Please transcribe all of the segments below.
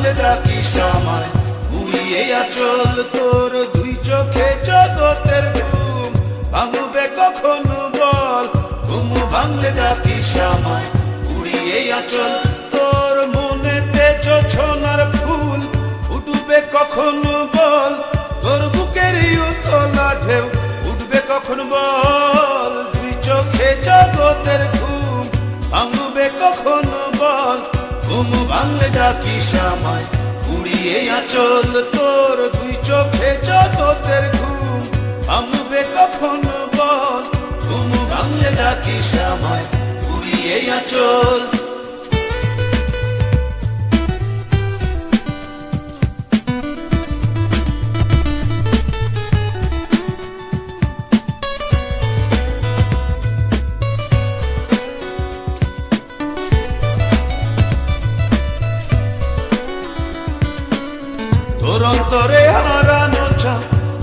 ভাঙলে ডাকিস আমায়, উড়িয়ে আঁচল তোর দুই চোখে জগতের ঘুম ভাঙবে কখন বল, ঘুম ভাঙলে ডাকিস আমায়, উড়িয়ে আঁচল তোর মনেতে জোছনার ফুল ফুটবে কখন বল, তোর বুকেরই উতলা ঢেউ উঠবে কখন বল, দুই চোখে জগতের ঘুম ভাঙবে কখন বল, ঘুম ভাঙলে ডাকিস আমায়, উড়িয়ে আঁচল তোর দুই চোখে জগতের ঘুম ভাঙবে কখন বল, ঘুম ভাঙলে ডাকিস আমায়, উড়িয়ে আঁচল। তোর অন্তরে হারানো চাঁদ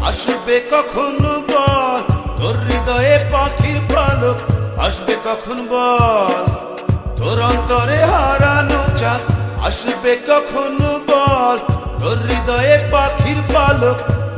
আসবে কখন বল, তোর হৃদয়ে পাখির পালক আসবে কখন বল, তোর অন্তরে হারানো চাঁদ আসবে কখন বল, তোর হৃদয়ে পাখির পালক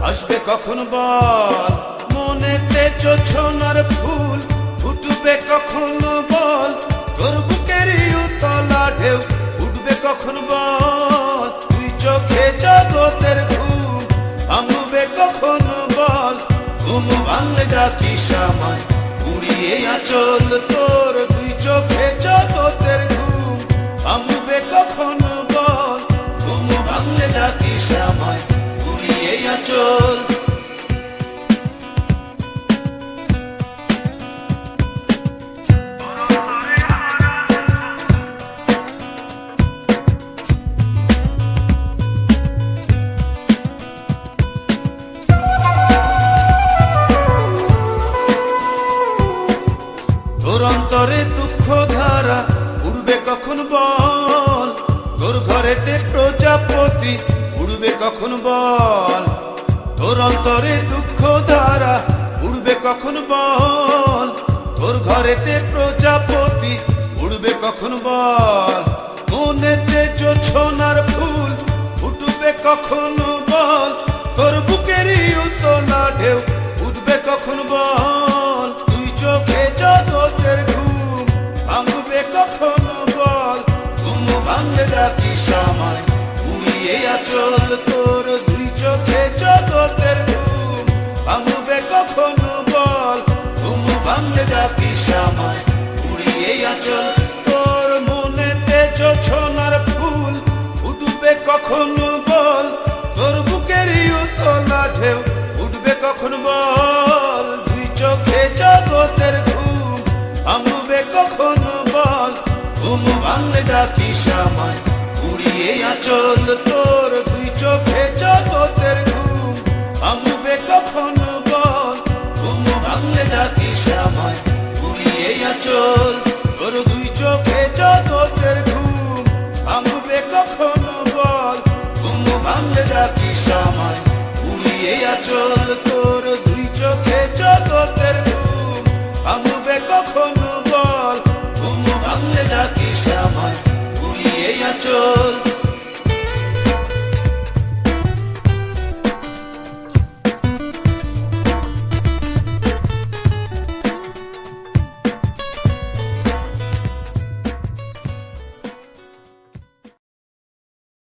আসবে কখন বল, মনেতে জোছনার ফুল ফুটবে কখন বল, তোর বুকেরই উতলা ঢেউ উঠবে কখন বল, তুই চোখে জগতের ঘুম ভাঙবে কখন বল, ঘুম ভাঙলে ডাকিস আমায়, উড়িয়ে আঁচল তোর দুই চোখে জগতের ঘুম ভাঙবে কখন বল, ঘুম ভাঙলে ডাকিস আমায়, উড়িয়ে আঁচল। তোর অন্তরে দুঃখ ধারা উড়বে কখন বল, তোর ঘরেতে প্রজাপতি উড়বে কখন বল, তোর অন্তরে দুঃখ ধারা উড়বে কখন বল, তোর ঘরেতে প্রজাপতি উড়বে কখন বল, মনেতে জোছনার ফুল ফুটবে কখন বল, তোর বুকেরই উতলা ঢেউ উঠবে কখন বল, তুই চোখে জগতের ঘুম ভাঙবে কখন বল, ঘুম ভাঙলে ডাকিস আমায়, উড়িয়ে আঁচল তোর দুই চোখে জগতের ঘুম ভাঙবে কখন বল, ঘুম ভাঙলে ডাকিস আমায়, উড়িয়ে আঁচল তোর মনেতে জোছনার ফুল ফুটবে কখন বল, তোর বুকেরই উতলা ঢেউ উঠবে কখন বল, দুই চোখে জগতের ঘুম ভাঙবে কখন বল, ঘুম ভাঙলে ডাকিস আমায়, উড়িয়ে আঁচল তোর দুই চোখে জগতের ঘুম ভাঙবে কখন বল, ঘুম ভাঙলে ডাকিস আমায়, উড়িয়ে আঁচল তোর দুই চোখে জগতের ঘুম ভাঙবে কখন বল, ঘুম ভাঙলে ডাকিস আমায়, উড়িয়ে আঁচল তোর দুই চোখে জগতের ঘুম ভাঙবে কখন বল, ঘুম ভাঙলে ডাকিস আমায়, উড়িয়ে আঁচল।